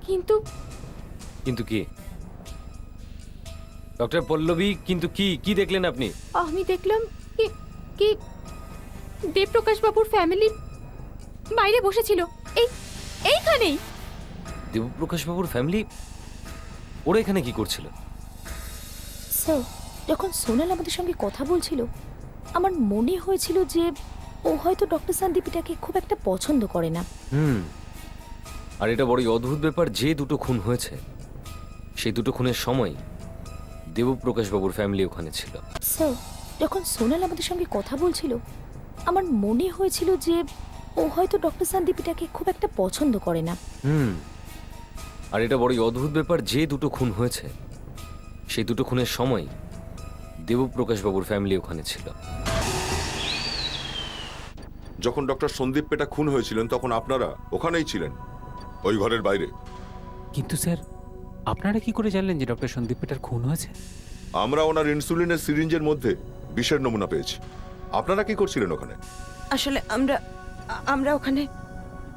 কিন্তু কি ডক্টর পল্লবী, কিন্তু কি দেখলেন আপনি? আমি দেখলাম কি দেবপ্রকাশ বাবুর ফ্যামিলি বাইরে বসেছিল এইখানেই। দেবপ্রকাশ বাবুর ফ্যামিলি ওরা এখানে কি করছিল? স্যার, যখন সোনাল আমাদের সঙ্গে কথা বলছিল আমার মনে হয়েছিল যে ও হয়তো ডক্টর সন্দীপটাকে খুব একটা পছন্দ করে না। আর এটা বড়ই অদ্ভুত ব্যাপার, যে দুটো খুন হয়েছে সেই দুটো খুনের সময় দেবপ্রকাশ বাবুর ফ্যামিলি ওখানে ছিল। স্যার, যখন সোনাল আমাদের সঙ্গে কথা বলছিল আমার মনে হয়েছিল যে ও হয়তো ডক্টর সন্দীপটাকে খুব একটা পছন্দ করে না। আর এটা বড়ই অদ্ভুত ব্যাপার, যে দুটো খুন হয়েছে সেই দুটো খুনের সময় দেবপ্রকাশ বাবুর ফ্যামিলি ওখানে ছিল। যখন ডক্টর সন্দীপ পেটা খুন হয়েছিলেন তখন আপনারা ওখানেই ছিলেন, ওই ঘরের বাইরে। কিন্তু স্যার, আপনারা কি করে জানলেন যে ডক্টর সন্দীপ পেটার খুন হয়েছে? আমরা ওনার ইনসুলিনের সিরিঞ্জের মধ্যে বিষের নমুনা পেয়েছি। আপনারা কি করছিলেন ওখানে? আসলে আমরা ওখানে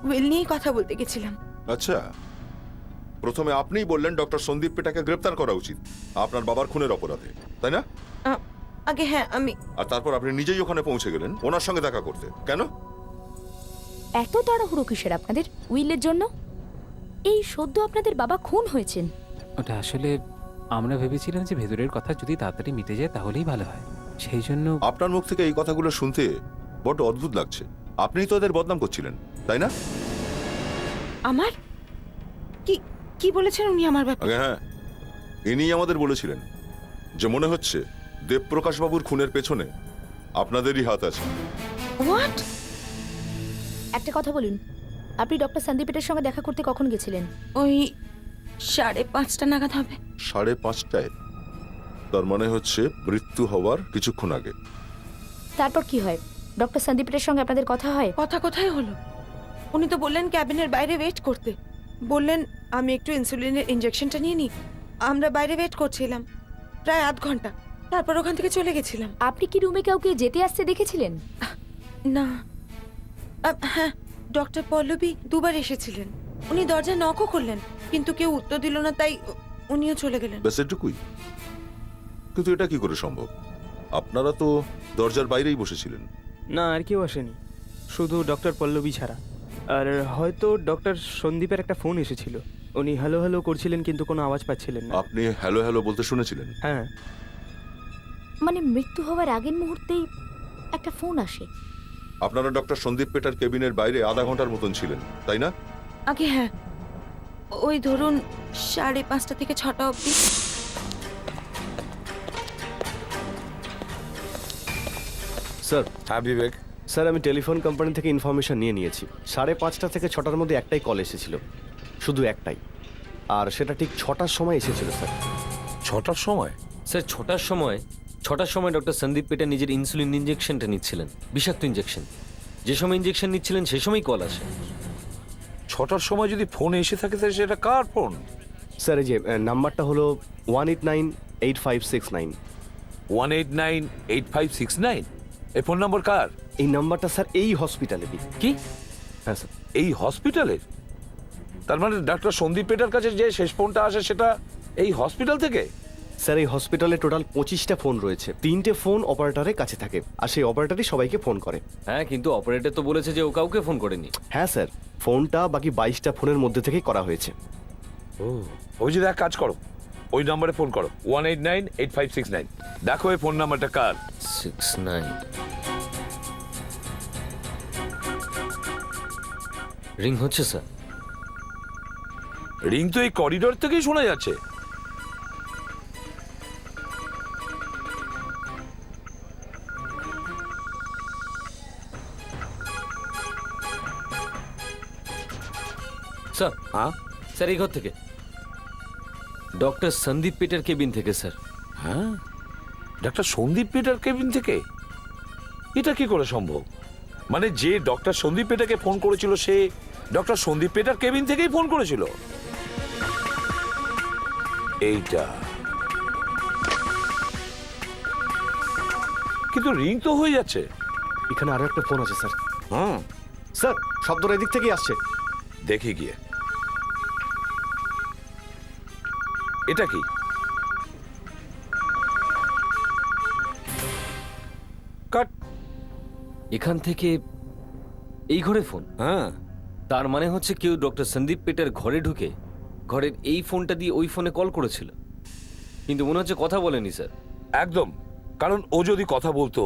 উইল নিয়েই কথা বলতে গেছিলাম। আচ্ছা, প্রথমে আপনিই বললেন ডক্টর সন্দীপ পেটাকে গ্রেপ্তার করা উচিত আপনার বাবার খুনের অপরাধে, তাই না? আগে হ্যাঁ, আমি। আর তারপর আপনি নিজেই ওখানে পৌঁছে গেলেন ওনার সঙ্গে দেখা করতে। কেন? এত তাড়াহুড়ো কিসের আপনাদের উইলের জন্য? এই সদ্য আপনাদের বাবা খুন হয়েছেন। ওটা আসলে আমরা ভেবেছিলাম যে ভেতরের কথা যদি তাড়াতাড়ি মিটে যায় তাহলেই ভালো হয়, সেই জন্য। আপনার মুখ থেকে এই কথাগুলো শুনতে বড্ড অদ্ভুত লাগছে। আপনিই তো ওদের বদনাম করছিলেন, তাই না? আমার কি বলেছেন উনি আমার ব্যাপারে? হ্যাঁ, ইনি আমাদের বলেছিলেন যে মনে হচ্ছে দেবপ্রকাশ বাবুর খুনের পেছনে আপনাদেরই হাত আছে। হোয়াট? একটা কথা বলুন, আপনি ডক্টর সন্দীপের সঙ্গে দেখা করতে কখন গেছিলেন? ওই 5:30 নাগাদ হবে। 5:30? তার মানে হচ্ছে মৃত্যু হওয়ার কিছুক্ষণ আগে। তারপর কি হয়? ডক্টর সন্দীপের সঙ্গে আপনাদের কথা হয়? কথা কোথায় হলো? উনি তো বললেন ক্যাবিনের বাইরে ওয়েট করতে। বললেন আমি একটু ইনসুলিনের ইনজেকশনটা নিয়ে নিই। আমরা বাইরে ওয়েট করছিলাম প্রায় 1/2 ঘন্টা, তারপর ওখান থেকে চলে গেছিলাম। আপনি কি রুমে কাউকে যেতে আসতে দেখেছিলেন? না। হ্যাঁ, ডক্টর পল্লবী 2 বার এসেছিলেন। উনি দরজা নকও করলেন, কিন্তু কেউ উত্তর দিল না, তাই উনিও চলে গেলেন। ব্যাস এটুকুই? কিন্তু এটা কি করে সম্ভব? আপনারা তো দরজার বাইরেই বসেছিলেন। না, আর কেউ আসেনি, শুধু ডক্টর পল্লবী ছাড়া। আর হয়তো ডক্টর সন্দীপের একটা ফোন এসেছিল, উনি হ্যালো হ্যালো করছিলেন কিন্তু কোনো আওয়াজ পাচ্ছিলেন না। আপনি হ্যালো হ্যালো বলতে শুনেছিলেন? হ্যাঁ। মানে মৃত্যু হওয়ার আগের মুহূর্তেই একটা ফোন আসে। আপনারা ডক্টর সন্দীপ পেটার কেবিনের বাইরে আধা ঘন্টার মতন ছিলেন, তাই না? আগে হ্যাঁ, ওই ধরুন 5:30 থেকে 6টা অবধি। স্যার, হ্যাঁ বিবেক, স্যার আমি টেলিফোন কোম্পানি থেকে ইনফরমেশন নিয়ে নিয়েছি। 5:30 থেকে 6টার মধ্যে একটাই কল এসেছিল, শুধু একটাই, আর সেটা ঠিক 6টার সময় এসেছিল স্যার। 6টার সময়? স্যার 6টার সময় ডক্টর সন্দীপ পেটা নিজের ইনসুলিন ইঞ্জেকশনটা নিচ্ছিলেন, বিষাক্ত ইঞ্জেকশন। যে সময় ইঞ্জেকশন নিচ্ছিলেন সেই সময়ই কল আসে। 6টার সময় যদি ফোন এসে থাকে তাহলে সেটা কার ফোন? স্যার এই যে নাম্বারটা হলো 1898569। 1898569? এই ফোন নম্বর কার? এই নাম্বারটা স্যার এই হসপিটালেরই। কি? হ্যাঁ স্যার। এই হসপিটালের? তার মানে ডাক্তার সন্দীপ পেটার কাছে যে শেষ ফোনটা আসে সেটা এই হসপিটাল থেকে? স্যার এই হসপিটালে টোটাল 25টা ফোন রয়েছে, 3টে ফোন অপারেটরের কাছে থাকে, আর সেই অপারেটরই সবাইকে ফোন করে। হ্যাঁ, কিন্তু অপারেটর তো বলেছে যে ও কাউকে ফোন করেনি। হ্যাঁ স্যার, ফোনটা বাকি 22টা ফোনের মধ্যে থেকেই করা হয়েছে। ও, ওই যে এক কাজ করো, ওই নাম্বারে ফোন করো, 1898569। দেখো এই ফোন নাম্বারটা কার। 69 রিং হচ্ছে স্যার। রিং তো এই করিডোর থেকেই শোনা যাচ্ছে। স্যার, হ্যাঁ স্যার এই ঘর থেকে, ডক্টর সন্দীপ পেটার কেবিন থেকে স্যার। হ্যাঁ, ডাক্তার সন্দীপ পেটার কেবিন থেকে? এটা কি করে সম্ভব? মানে যে ডক্টর সন্দীপ পেটাকে ফোন করেছিল সে ডক্টর সন্দীপ পেটার কেবিন থেকেই ফোন করেছিল? এইটা কিন্তু রিং তো হয়ে যাচ্ছে। এখানে আরো একটা ফোন আছে স্যার। হুম, স্যার শব্দটা এদিক থেকেই আসছে। দেখি গিয়ে। এটা কি? কাট। এখান থেকে এই ঘরে ফোন? হ্যাঁ, তার মানে হচ্ছে কেউ ডক্টর সন্দীপ পেটার ঘরে ঢুকে ঘরের এই ফোনটা দিয়ে ওই ফোনে কল করেছিল, কিন্তু মনে হচ্ছে কথা বলেনি স্যার। একদম, কারণ ও যদি কথা বলতো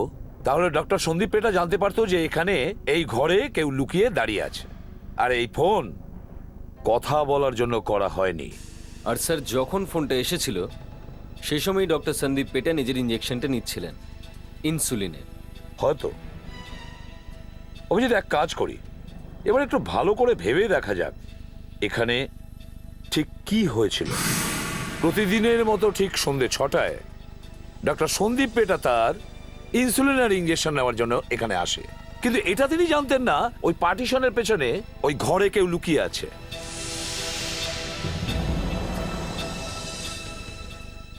তাহলে ডক্টর সন্দীপ পেটা জানতে পারতো যে এখানে এই ঘরে কেউ লুকিয়ে দাঁড়িয়ে আছে, আর এই ফোন কথা বলার জন্য করা হয়নি। আর স্যার যখন ফোনটা এসেছিল সেই সময়ই ডক্টর সন্দীপ পেটা নিজের ইঞ্জেকশনটা নিচ্ছিলেন ইনসুলিনের। হয়তো। আমি যদি এক কাজ করি, এবার একটু ভালো করে ভেবে দেখা যাক এখানে ঠিক কি হয়েছিল। প্রতিদিনের মতো ঠিক সন্ধ্যে 6টায় ডক্টর সন্দীপ পেটা তার ইনসুলিনের ইঞ্জেকশন নেওয়ার জন্য এখানে আসে, কিন্তু এটা তিনি জানতেন না ওই পার্টিশনের পেছনে ওই ঘরে কেউ লুকিয়ে আছে।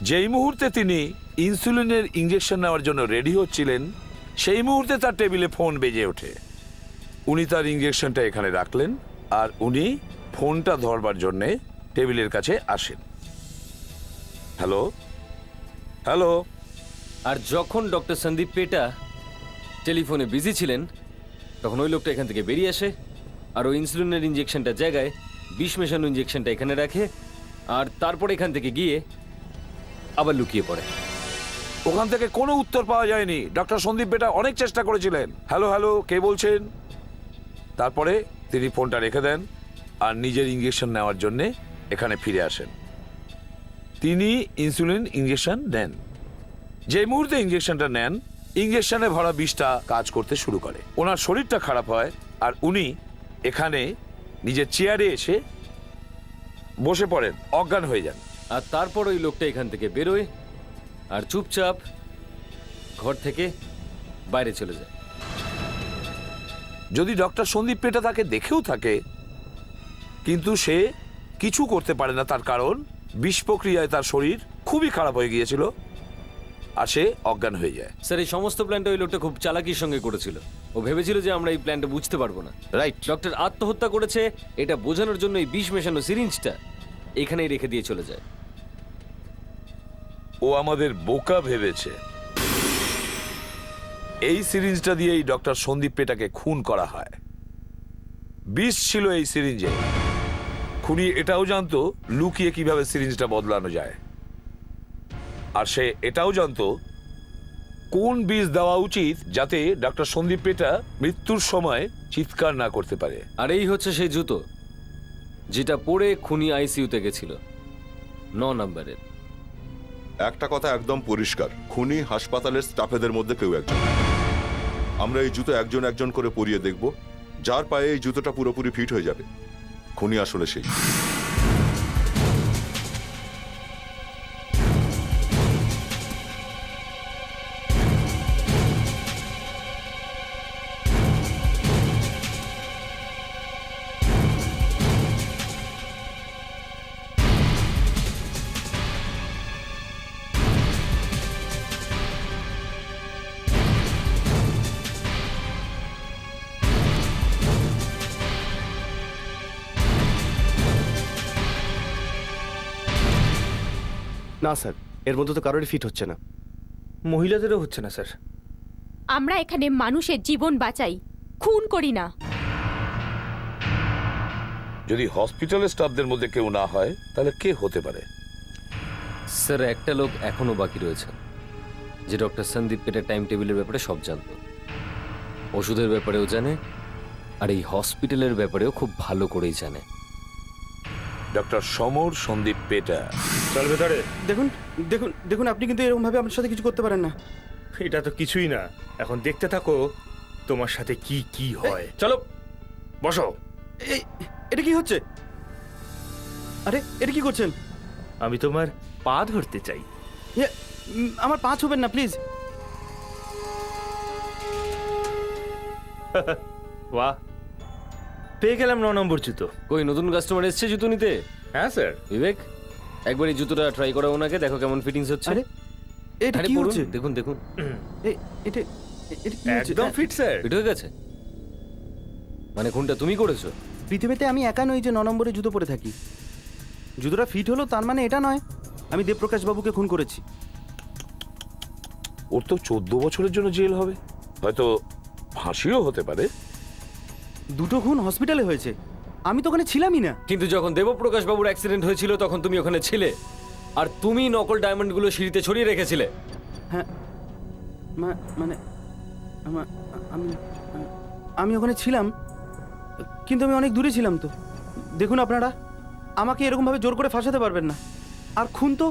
যেই মুহূর্তে তিনি ইনসুলিনের ইঞ্জেকশন নেওয়ার জন্য রেডি হচ্ছিলেন সেই মুহূর্তে তার টেবিলে ফোন বেজে ওঠে। উনি তার ইঞ্জেকশনটা এখানে রাখলেন আর উনি ফোনটা ধরবার জন্যে টেবিলের কাছে আসেন। Hello hello. আর যখন ডক্টর সন্দীপ পেটা টেলিফোনে বিজি ছিলেন তখন ওই লোকটা এখান থেকে বেরিয়ে আসে আর ওই ইনসুলিনের ইঞ্জেকশনটার জায়গায় বিষ মেশানো ইঞ্জেকশনটা এখানে রাখে, আর তারপর এখান থেকে গিয়ে আবার লুকিয়ে পড়ে। ওখান থেকে কোনো উত্তর পাওয়া যায়নি। ডক্টর সন্দীপ পেটা অনেক চেষ্টা করেছিলেন, হ্যালো হ্যালো কে বলছেন। তারপরে তিনি ফোনটা রেখে দেন আর নিজের ইঞ্জেকশন নেওয়ার জন্যে এখানে ফিরে আসেন। তিনি ইনসুলিন ইঞ্জেকশন নেন। যে মুহূর্তে ইঞ্জেকশনটা নেন ইঞ্জেকশনে ভরা বিষটা কাজ করতে শুরু করে, ওনার শরীরটা খারাপ হয় আর উনি এখানে নিজের চেয়ারে এসে বসে পড়েন, অজ্ঞান হয়ে যান। আর তারপর ওই লোকটা এখান থেকে বেরোয় আর চুপচাপ ঘর থেকে বাইরে চলে যায়। যদি ডক্টর সন্দীপ পেটা তাকে দেখেও থাকে কিন্তু সে কিছু করতে পারে না, তার কারণ বিষ প্রক্রিয়ায় তার শরীর খুবই খারাপ হয়ে গিয়েছিল আর সে অজ্ঞান হয়ে যায়। স্যার এই সমস্ত প্ল্যানটা ওই লোকটা খুব চালাকির সঙ্গে করেছিল। ও ভেবেছিল যে আমরা এই প্ল্যানটা বুঝতে পারবো না। রাইট। ডক্টর আত্মহত্যা করেছে এটা বোঝানোর জন্য এই বিষ মেশানো সিরিঞ্জটা এখানেই রেখে দিয়ে চলে যায়। ও ও আমাদের বোকা ভেবেছে। এই সিরিঞ্জটা দিয়েই ডক্টর সন্দীপ পেটাকে খুন করা হয়। বিষ ছিল এই সিরিঞ্জে। খুনি এটাও জানতো লুকিয়ে কিভাবে সিরিঞ্জটা বদলানো যায়, আর সে এটাও জানতো কোন বিষ দেওয়া উচিত যাতে ডক্টর সন্দীপ পেটা মৃত্যুর সময় চিৎকার না করতে পারে। আর এই হচ্ছে সেই জুতো যেটা পরে খুনি আইসিইউতে গেছিল, 9 নম্বরের। একটা কথা একদম পরিষ্কার, খুনি হাসপাতালের স্টাফেদের মধ্যে কেউ একজন। আমরা এই জুতো একজন একজন করে পরিয়ে দেখব, যার পায়ে এই জুতোটা পুরোপুরি ফিট হয়ে যাবে খুনি আসলে সেই। না স্যার, এর মধ্যে তো কারোরই ফিট হচ্ছে না। মহিলাদেরও হচ্ছে না স্যার। আমরা এখানে মানুষের জীবন বাঁচাই, খুন করি না। যদি হসপিটালের স্টাফদের মধ্যে কেউ না হয় তাহলে কে হতে পারে? স্যার, একটা লোক এখনো বাকি রয়েছে যে ডক্টর সন্দীপ পেটের টাইম টেবিলের ব্যাপারে সব জানতো। ওষুধের ব্যাপারেও জানে, আর এই হসপিটালের ব্যাপারেও খুব ভালো করেই জানে। ডক্টর সমর সন্দীপ পেটা। চল ভেতরে। দেখুন দেখুন দেখুন, আপনি কিন্তু এরকম ভাবে আমার সাথে কিছু করতে পারেন না। এটা তো কিছুই না, এখন দেখতে থাকো তোমার সাথে কি কি হয়। চলো বসো। এই এটা কি হচ্ছে? আরে এটা কি করছেন? আমি তোমার পা ধরতে চাই। আমার পা ছুবেন না প্লিজ। বাহ, পেয়ে গেলাম 9 নম্বর জুতো। কই নতুন কাস্টমার এসছে জুতো নিতে? হ্যাঁ স্যার। বিবেক, একবার এই জুতোটা ট্রাই করো ওনাকে, দেখো কেমন ফিটিংস হচ্ছে। আরে এটা আরে কি পরুন, হচ্ছে? দেখুন দেখুন। এটা এটা কি হচ্ছে? একদম ফিট স্যার। ফিট হয়ে গেছে? মানে খুনটা তুমি করেছো? পৃথিবীতে আমি একা নই যে 9 নম্বরে জুতো পরে থাকি। জুতোটা ফিট হলো তার মানে এটা নয় আমি দেবপ্রকাশ বাবুকে খুন করেছি। ওর তো 14 বছরের জন্য জেল হবে, হয়তো ফাঁসিও হতে পারে। দুটো খুন হসপিটালে হয়েছে, আমি তো ওখানে ছিলামই না। কিন্তু যখন দেবপ্রকাশ বাবুর অ্যাক্সিডেন্ট হয়েছিল তখন তুমি ওখানে ছিলে, আর তুমি নকল ডায়মন্ডগুলো সিঁড়িতে ছড়িয়ে রেখেছিলে। হ্যাঁ মানে আমি আমি ওখানে ছিলাম, কিন্তু আমি অনেক দূরে ছিলাম। তো দেখুন আপনারা, আমাকে এরকমভাবে জোর করে ফাঁসাতে পারবেন না। আর খুন তো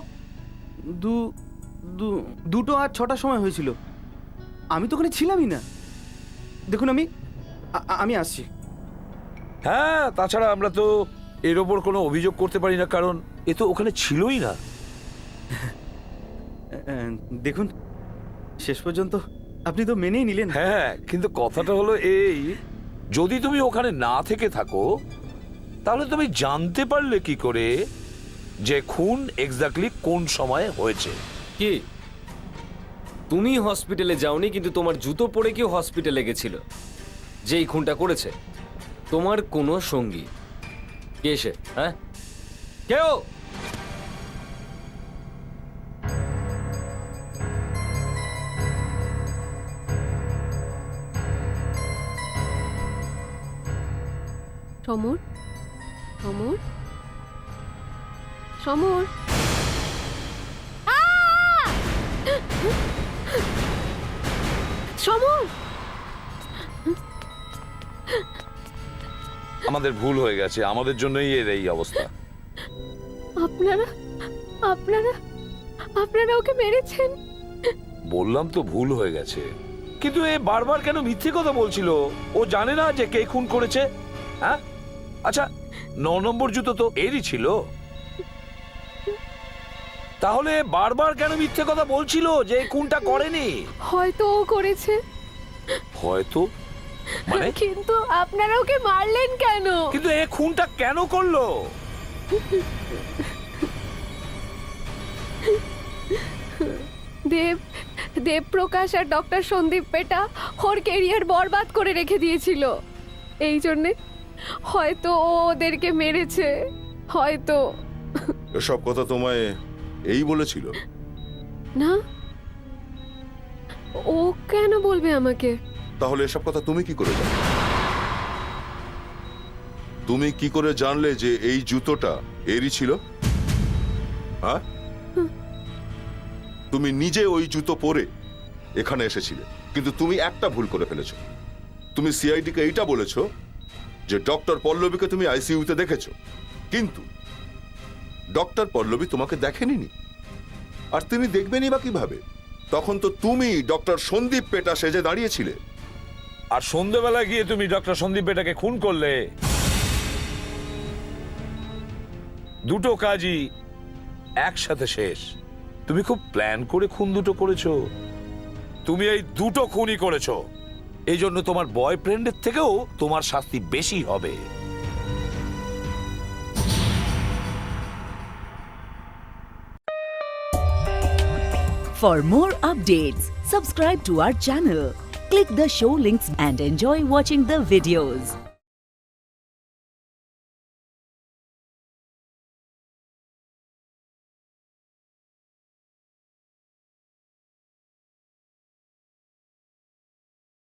2টো আর 6টার সময় হয়েছিল, আমি তো ওখানে ছিলামই না। দেখুন আমি আসছি। হ্যাঁ, তাছাড়া আমরা তো এর ওপর কোনো অভিযোগ করতে পারি না, কারণ এ তো ওখানে ছিলই না। দেখুন, শেষ পর্যন্ত আপনি তো মেনেই নিলেন। হ্যাঁ, কিন্তু কথাটা হলো এই, যদি তুমি ওখানে না থেকে থাকো তাহলে তুমি জানতে পারলে কি করে যে খুন এক্স্যাক্টলি কোন সময়ে হয়েছে? কি তুমি হসপিটালে যাওনি, কিন্তু তোমার জুতো পরে কেউ হসপিটালে গেছিল যেই খুনটা করেছে? তোমার কোনো সঙ্গী কে সে? হ্যাঁ, কেউ? সমর, সমর, সমর। সমর, আমাদের ভুল হয়ে গেছে, আমাদের জন্যই এর এই অবস্থা। আপনারা আপনারা আপনারা ওকে মেরেছেন? বললাম তো ভুল হয়ে গেছে, কিন্তু এ বারবার কেন মিথ্যে কথা বলছিল? ও জানে না যে কে খুন করেছে? হ্যাঁ, আচ্ছা 9 নম্বর জুতো তো এরই ছিল, তাহলে বারবার কেন মিথ্যে কথা বলছিল যে এই খুনটা করেনি? হয়তো ও করেছে। হয়তো মানে? কিন্তু আপনারা ওকে মারলেন কেন? কিন্তু এই খুনটা কেন করলো? দেবপ্রকাশ আর ডক্টর সন্দীপ পেটা ওর কেরিয়ার বরবাদ করে রেখে দিয়েছিল, এই জন্যে হয়তো ও ওদেরকে মেরেছে। হয়তো। এসব কথা তোমায় এই বলেছিল? না, ও কেন বলবে আমাকে? তাহলে এসব কথা তুমি কি করে জানলে? তুমি কি করে জানলে যে এই জুতোটা এরই ছিল? হ্যাঁ, তুমি নিজে ওই জুতো পরে এখানে এসেছিলে, কিন্তু তুমি একটা ভুল করে ফেলেছো। তুমি সিআইডি কে এইটা বলেছো যে ডক্টর পল্লবীকে তুমি আইসিইউতে দেখেছো, কিন্তু ডক্টর পল্লবী তোমাকে দেখেনি। আর তিনি দেখবেনই বা কিভাবে? তখন তো তুমি ডক্টর সন্দীপ পেটা সেজে দাঁড়িয়েছিলে। আর সন্ধ্যেবেলা গিয়ে তুমি ডক্টর সন্দীপ বেটাকে খুন করলে। দুটো কাজই একসাথে শেষ। তুমি খুব প্ল্যান করে খুন দুটো করেছো। তুমি এই দুটো খুনই করেছো। এই জন্য তোমার বয়ফ্রেন্ডের থেকেও তোমার শাস্তি বেশি হবে। For more updates, subscribe to our channel, click the show links and enjoy watching the videos.